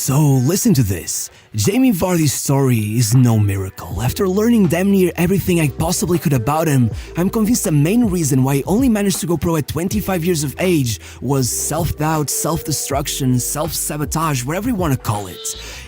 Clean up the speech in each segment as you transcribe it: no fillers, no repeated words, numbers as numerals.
So listen to this. Jamie Vardy's story is no miracle. After learning damn near everything I possibly could about him, I'm convinced the main reason why he only managed to go pro at 25 years of age was self-doubt, self-destruction, self-sabotage, whatever you want to call it.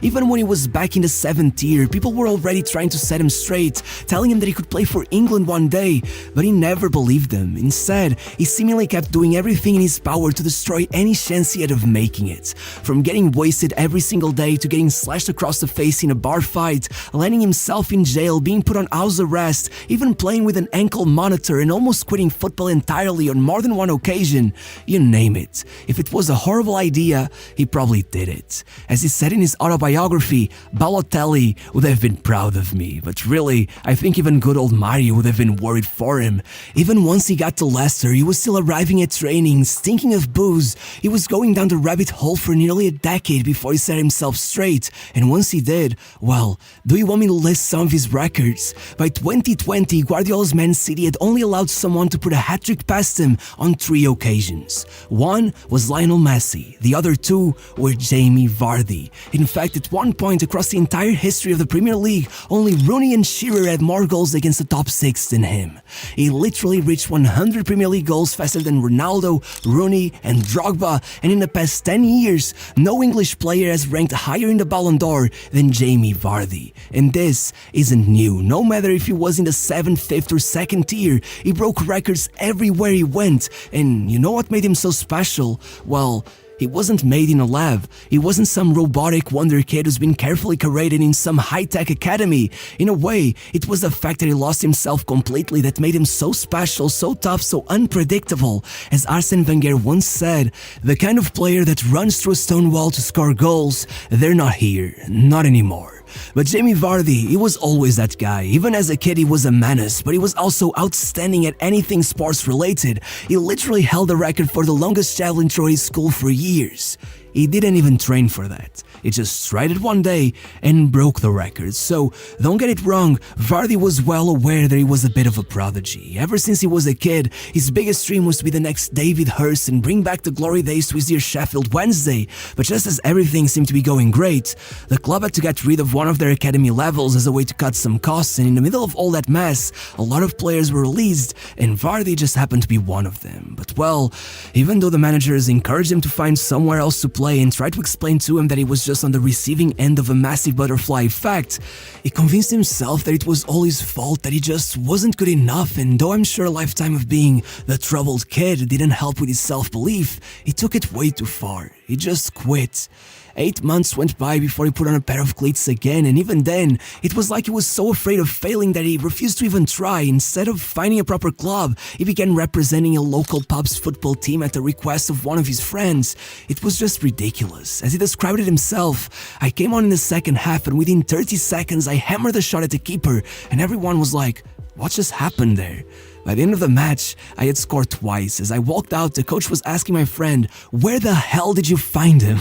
Even when he was back in the 7th tier, people were already trying to set him straight, telling him that he could play for England one day, but he never believed them. Instead, he seemingly kept doing everything in his power to destroy any chance he had of making it. From getting wasted every single day to getting slashed across the face in a bar fight, landing himself in jail, being put on house arrest, even playing with an ankle monitor and almost quitting football entirely on more than one occasion. You name it. If it was a horrible idea, he probably did it. As he said in his autobiography, Balotelli would have been proud of me, but really, I think even good old Mario would have been worried for him. Even once he got to Leicester, he was still arriving at training, stinking of booze. He was going down the rabbit hole for nearly a decade before he set himself straight, and once he did, well, do you want me to list some of his records? By 2020, Guardiola's Man City had only allowed someone to put a hat-trick past him on 3 occasions. One was Lionel Messi, the other 2 were Jamie Vardy. In fact, at one point across the entire history of the Premier League, only Rooney and Shearer had more goals against the top 6 than him. He literally reached 100 Premier League goals faster than Ronaldo, Rooney, and Drogba, and in the past 10 years, no English player has ranked higher in the Ballon d'Or than Jamie Vardy. And this isn't new. No matter if he was in the 7th, 5th, or 2nd tier, he broke records everywhere he went. And you know what made him so special? Well, he wasn't made in a lab. He wasn't some robotic wonder kid who's been carefully curated in some high-tech academy. In a way, it was the fact that he lost himself completely that made him so special, so tough, so unpredictable. As Arsene Wenger once said, the kind of player that runs through a stone wall to score goals, they're not here, not anymore. But Jamie Vardy, he was always that guy. Even as a kid, he was a menace, but he was also outstanding at anything sports related. He literally held the record for the longest javelin throw at his school for years. He didn't even train for that. He just tried it one day and broke the record. So, don't get it wrong, Vardy was well aware that he was a bit of a prodigy. Ever since he was a kid, his biggest dream was to be the next David Hurst and bring back the glory days to his dear Sheffield Wednesday. But just as everything seemed to be going great, the club had to get rid of one of their academy levels as a way to cut some costs, and in the middle of all that mess, a lot of players were released, and Vardy just happened to be one of them. But well, even though the managers encouraged him to find somewhere else to play and tried to explain to him that he was just on the receiving end of a massive butterfly effect, he convinced himself that it was all his fault, that he just wasn't good enough, and though I'm sure a lifetime of being the troubled kid didn't help with his self-belief, he took it way too far. He just quit. 8 months went by before he put on a pair of cleats again, and even then, it was like he was so afraid of failing that he refused to even try. Instead of finding a proper club, he began representing a local pub's football team at the request of one of his friends. It was just ridiculous. As he described it himself, I came on in the second half, and within 30 seconds, I hammered a shot at the keeper, and everyone was like, "What just happened there?" By the end of the match, I had scored twice. As I walked out, the coach was asking my friend, "Where the hell did you find him?"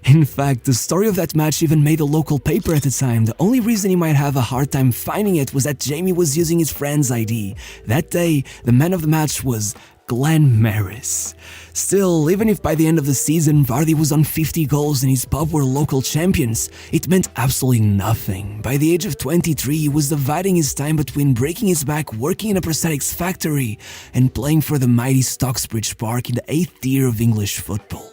In fact, the story of that match even made a local paper at the time. The only reason he might have a hard time finding it was that Jamie was using his friend's ID. That day, the man of the match was Glenn Maris. Still, even if by the end of the season Vardy was on 50 goals and his pub were local champions, it meant absolutely nothing. By the age of 23, he was dividing his time between breaking his back, working in a prosthetics factory, and playing for the mighty Stocksbridge Park in the 8th tier of English football.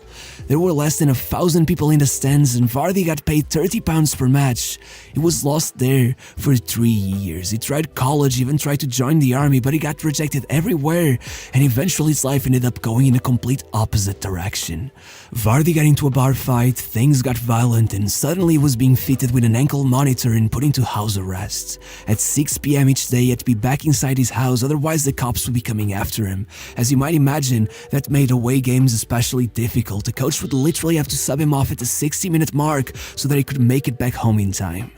There were less than 1,000 people in the stands, and Vardy got paid £30 per match. He was lost there for 3 years. He tried college, even tried to join the army, but he got rejected everywhere, and eventually his life ended up going in a complete opposite direction. Vardy got into a bar fight, things got violent, and suddenly he was being fitted with an ankle monitor and put into house arrest. At 6 p.m. each day, he had to be back inside his house, otherwise the cops would be coming after him. As you might imagine, that made away games especially difficult. The coach would literally have to sub him off at the 60-minute mark so that he could make it back home in time.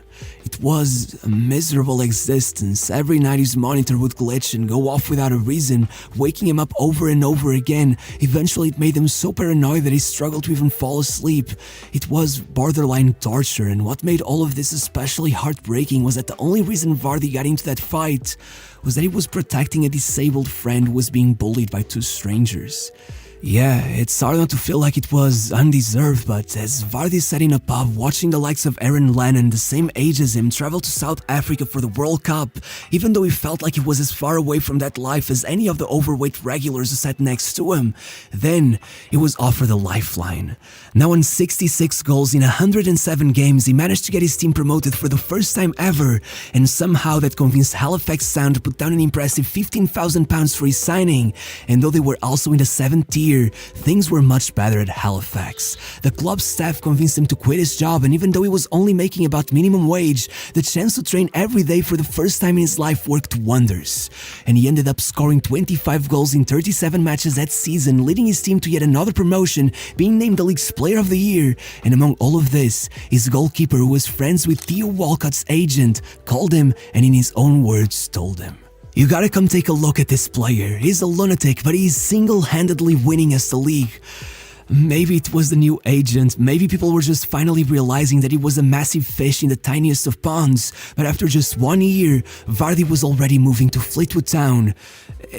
It was a miserable existence. Every night his monitor would glitch and go off without a reason, waking him up over and over again. Eventually it made him so paranoid that he struggled to even fall asleep. It was borderline torture, and what made all of this especially heartbreaking was that the only reason Vardy got into that fight was that he was protecting a disabled friend who was being bullied by 2 strangers. Yeah, it's hard not to feel like it was undeserved, but as Vardy sat in a pub watching the likes of Aaron Lennon, the same age as him, travel to South Africa for the World Cup, even though he felt like he was as far away from that life as any of the overweight regulars who sat next to him, then he was offered a lifeline. Now on 66 goals in 107 games, he managed to get his team promoted for the first time ever, and somehow that convinced Halifax Sound to put down an impressive £15,000 for his signing, and though they were also in the 7th tier, things were much better at Halifax. The club staff convinced him to quit his job, and even though he was only making about minimum wage, the chance to train every day for the first time in his life worked wonders. And he ended up scoring 25 goals in 37 matches that season, leading his team to yet another promotion, being named the league's Player of the Year. And among all of this, his goalkeeper, who was friends with Theo Walcott's agent, called him and in his own words told him, "You gotta come take a look at this player. He's a lunatic, but he's single-handedly winning us the league." Maybe it was the new agent, maybe people were just finally realizing that he was a massive fish in the tiniest of ponds, but after just 1 year, Vardy was already moving to Fleetwood Town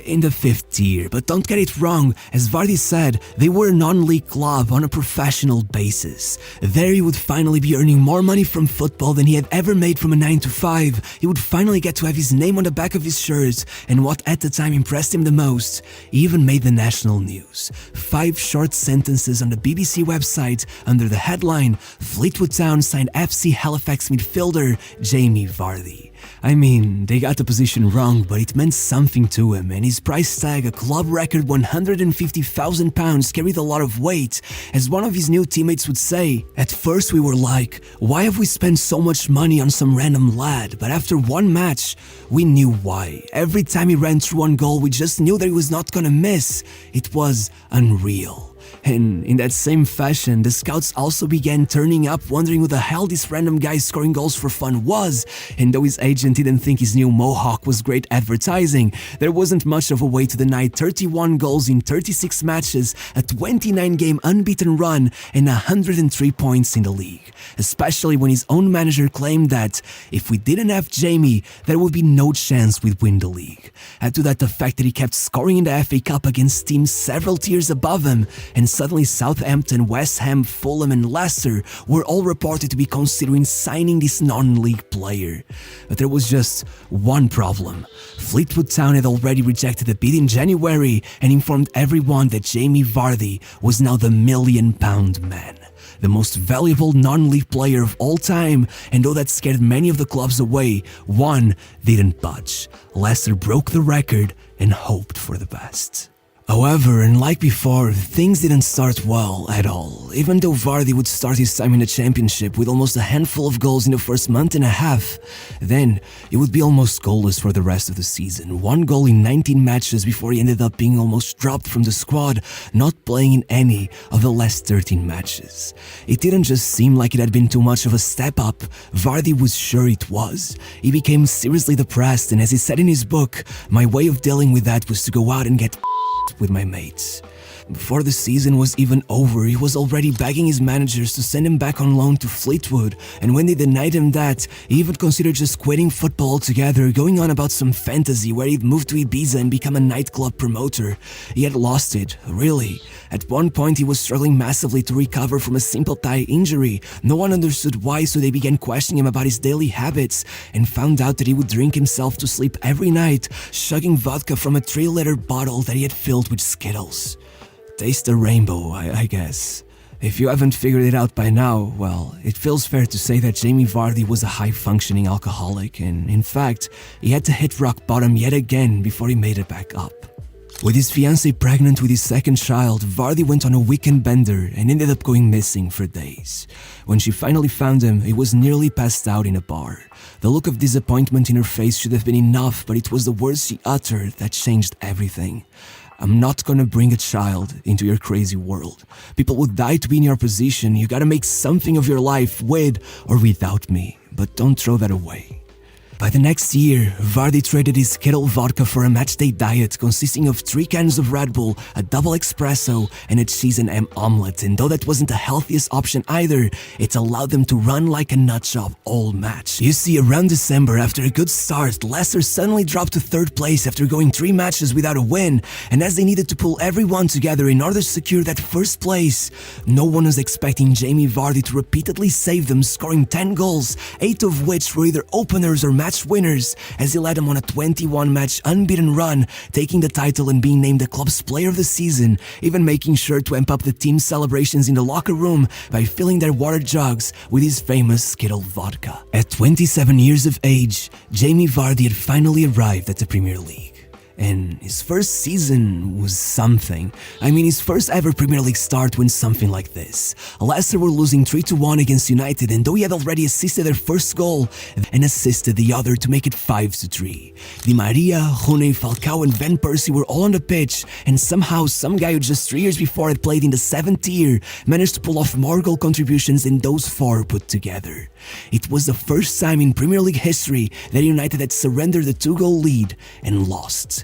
in the 5th tier. But don't get it wrong, as Vardy said, they were a non-league club on a professional basis. There he would finally be earning more money from football than he had ever made from a 9 to 5. He would finally get to have his name on the back of his shirt, and what at the time impressed him the most, he even made the national news. 5 short sentences on the BBC website under the headline, "Fleetwood Town signed FC Halifax midfielder Jamie Vardy." I mean, they got the position wrong, but it meant something to him, and his price tag, a club record £150,000, carried a lot of weight. As one of his new teammates would say, "At first we were like, why have we spent so much money on some random lad? But after one match, we knew why. Every time he ran through one goal, we just knew that he was not gonna miss. It was unreal." And in that same fashion, the scouts also began turning up, wondering who the hell this random guy scoring goals for fun was. And though his agent didn't think his new mohawk was great advertising, there wasn't much of a way to deny 31 goals in 36 matches, a 29-game unbeaten run, and 103 points in the league. Especially when his own manager claimed that if we didn't have Jamie, there would be no chance we'd win the league. Add to that the fact that he kept scoring in the FA Cup against teams several tiers above him, and suddenly Southampton, West Ham, Fulham and Leicester were all reported to be considering signing this non-league player. But there was just one problem. Fleetwood Town had already rejected the bid in January and informed everyone that Jamie Vardy was now the £1 million man, the most valuable non-league player of all time, and though that scared many of the clubs away, one didn't budge. Leicester broke the record and hoped for the best. However, and like before, things didn't start well at all. Even though Vardy would start his time in the championship with almost a handful of goals in the first month and a half, then it would be almost goalless for the rest of the season. 1 goal in 19 matches before he ended up being almost dropped from the squad, not playing in any of the last 13 matches. It didn't just seem like it had been too much of a step up, Vardy was sure it was. He became seriously depressed, and as he said in his book, "My way of dealing with that was to go out and get with my mates." Before the season was even over, he was already begging his managers to send him back on loan to Fleetwood, and when they denied him that, he even considered just quitting football altogether, going on about some fantasy where he'd move to Ibiza and become a nightclub promoter. He had lost it, really. At one point, he was struggling massively to recover from a simple thigh injury. No one understood why, so they began questioning him about his daily habits and found out that he would drink himself to sleep every night, chugging vodka from a 3-liter bottle that he had filled with Skittles. Taste the rainbow, I guess. If you haven't figured it out by now, well, it feels fair to say that Jamie Vardy was a high-functioning alcoholic, and in fact, he had to hit rock bottom yet again before he made it back up. With his fiancée pregnant with his second child, Vardy went on a weekend bender and ended up going missing for days. When she finally found him, he was nearly passed out in a bar. The look of disappointment in her face should have been enough, but it was the words she uttered that changed everything. "I'm not gonna bring a child into your crazy world. People would die to be in your position. You gotta make something of your life with or without me, but don't throw that away." By the next year, Vardy traded his Skittles vodka for a matchday diet consisting of 3 cans of Red Bull, a double espresso, and a cheese and ham omelette, and though that wasn't the healthiest option either, it allowed them to run like a nutjob all match. You see, around December, after a good start, Leicester suddenly dropped to 3rd place after going 3 matches without a win, and as they needed to pull everyone together in order to secure that 1st place, no one was expecting Jamie Vardy to repeatedly save them, scoring 10 goals, 8 of which were either openers or match winners, as he led them on a 21-match unbeaten run, taking the title and being named the club's player of the season, even making sure to amp up the team's celebrations in the locker room by filling their water jugs with his famous Skittles vodka. At 27 years of age, Jamie Vardy had finally arrived at the Premier League. And his first season was something. I mean, his first ever Premier League start went something like this. Leicester were losing 3-1 against United, and though he had already assisted their first goal and assisted the other to make it 5-3. Di Maria, Rooney, Falcao and Van Persie were all on the pitch, and somehow some guy who just 3 years before had played in the 7th tier managed to pull off more goal contributions than those 4 put together. It was the first time in Premier League history that United had surrendered a 2-goal lead and lost.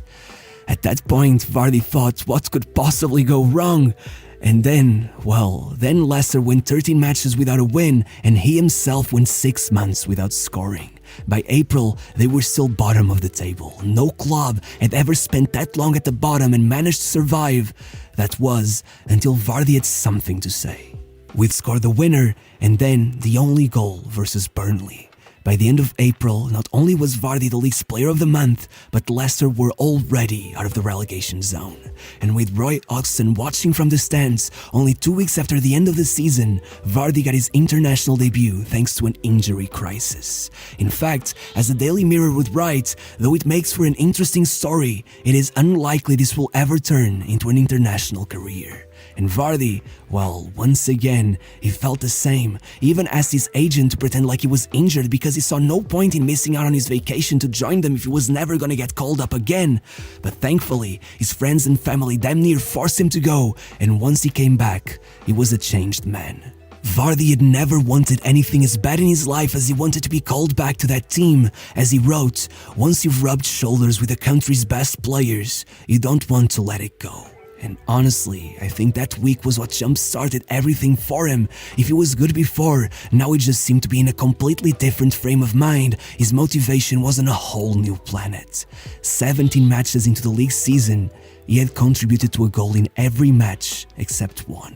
At that point, Vardy thought what could possibly go wrong. And then Leicester went 13 matches without a win, and he himself went 6 months without scoring. By April, they were still bottom of the table. No club had ever spent that long at the bottom and managed to survive. That was until Vardy had something to say. We'd scored the winner, and then the only goal versus Burnley. By the end of April, not only was Vardy the league's player of the month, but Leicester were already out of the relegation zone. And with Roy Hodgson watching from the stands, only 2 weeks after the end of the season, Vardy got his international debut thanks to an injury crisis. In fact, as the Daily Mirror would write, though it makes for an interesting story, it is unlikely this will ever turn into an international career. And Vardy, well, once again, he felt the same. He even asked his agent to pretend like he was injured because he saw no point in missing out on his vacation to join them if he was never gonna get called up again. But thankfully, his friends and family damn near forced him to go, and once he came back, he was a changed man. Vardy had never wanted anything as bad in his life as he wanted to be called back to that team. As he wrote, "Once you've rubbed shoulders with the country's best players, you don't want to let it go." And honestly, I think that week was what jump-started everything for him. If he was good before, now he just seemed to be in a completely different frame of mind. His motivation was on a whole new planet. 17 matches into the league season, he had contributed to a goal in every match except one.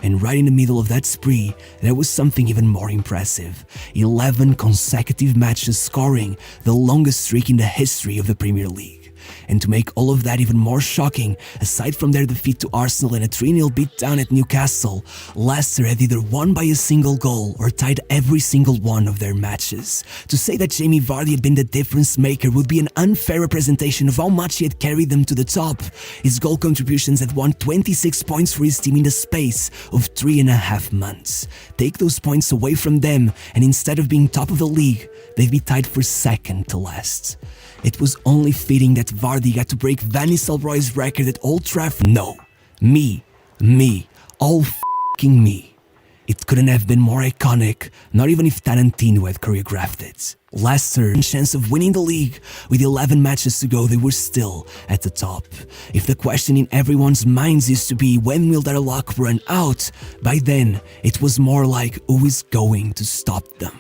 And right in the middle of that spree, there was something even more impressive. 11 consecutive matches scoring, the longest streak in the history of the Premier League. And to make all of that even more shocking, aside from their defeat to Arsenal and a 3-0 beatdown at Newcastle, Leicester had either won by a single goal or tied every single one of their matches. To say that Jamie Vardy had been the difference maker would be an unfair representation of how much he had carried them to the top. His goal contributions had won 26 points for his team in the space of 3.5 months. Take those points away from them, and instead of being top of the league, they'd be tied for 2nd to last. It was only fitting that Vardy got to break Van Nistelrooy's record at Old Trafford. No, me, all f***ing me. It couldn't have been more iconic, not even if Tarantino had choreographed it. Leicester had a chance of winning the league. With 11 matches to go, they were still at the top. If the question in everyone's minds used to be when will their luck run out, by then it was more like who is going to stop them.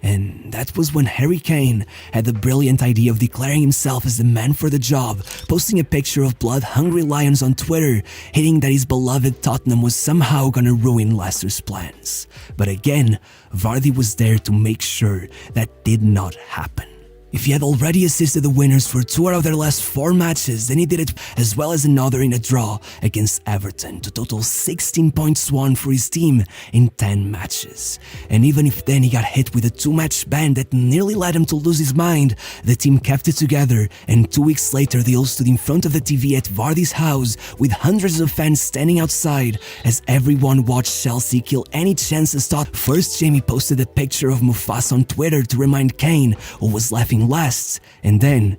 And that was when Harry Kane had the brilliant idea of declaring himself as the man for the job, posting a picture of blood-hungry lions on Twitter, hinting that his beloved Tottenham was somehow gonna ruin Leicester's plans. But again, Vardy was there to make sure that did not happen. If he had already assisted the winners for 2 out of their last 4 matches, then he did it as well as another in a draw against Everton to total 16 points won for his team in 10 matches. And even if then he got hit with a 2-match ban that nearly led him to lose his mind, the team kept it together, and 2 weeks later they all stood in front of the TV at Vardy's house with hundreds of fans standing outside as everyone watched Chelsea kill any chances thought. First, Jamie posted a picture of Mufasa on Twitter to remind Kane, who was laughing last, and then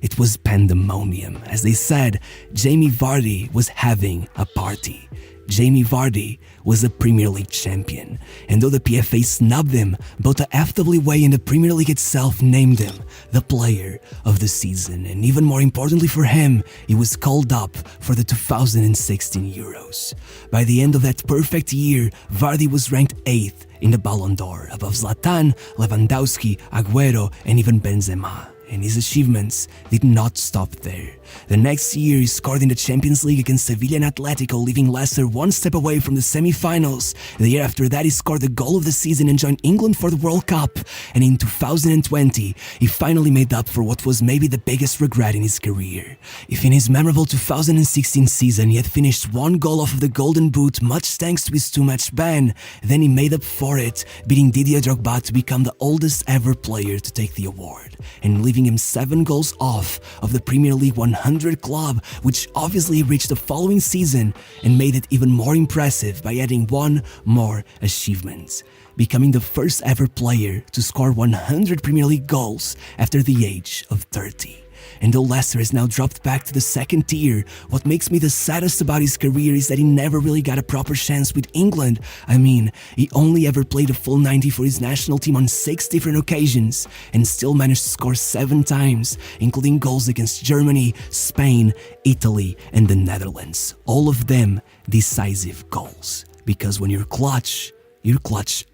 it was pandemonium. As they said, Jamie Vardy was having a party. Jamie Vardy was a Premier League champion, and though the PFA snubbed him, both the FWA and the Premier League itself named him the player of the season, and even more importantly for him, he was called up for the 2016 Euros. By the end of that perfect year, Vardy was ranked 8th in the Ballon d'Or, above Zlatan, Lewandowski, Aguero, and even Benzema. And his achievements did not stop there. The next year, he scored in the Champions League against Sevilla and Atletico, leaving Leicester one step away from the semi-finals. The year after that, he scored the goal of the season and joined England for the World Cup. And in 2020, he finally made up for what was maybe the biggest regret in his career. If in his memorable 2016 season he had finished one goal off of the Golden Boot, much thanks to his 2-match ban, then he made up for it, beating Didier Drogba to become the oldest ever player to take the award, and leaving him 7 goals off of the Premier League 100 club, which obviously reached the following season and made it even more impressive by adding one more achievement, becoming the first ever player to score 100 Premier League goals after the age of 30. And though Leicester has now dropped back to the second tier, what makes me the saddest about his career is that he never really got a proper chance with England. I mean, he only ever played a full 90 for his national team on 6 different occasions, and still managed to score 7 times, including goals against Germany, Spain, Italy, and the Netherlands. All of them decisive goals. Because when you're clutch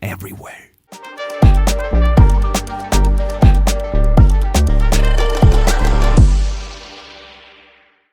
everywhere.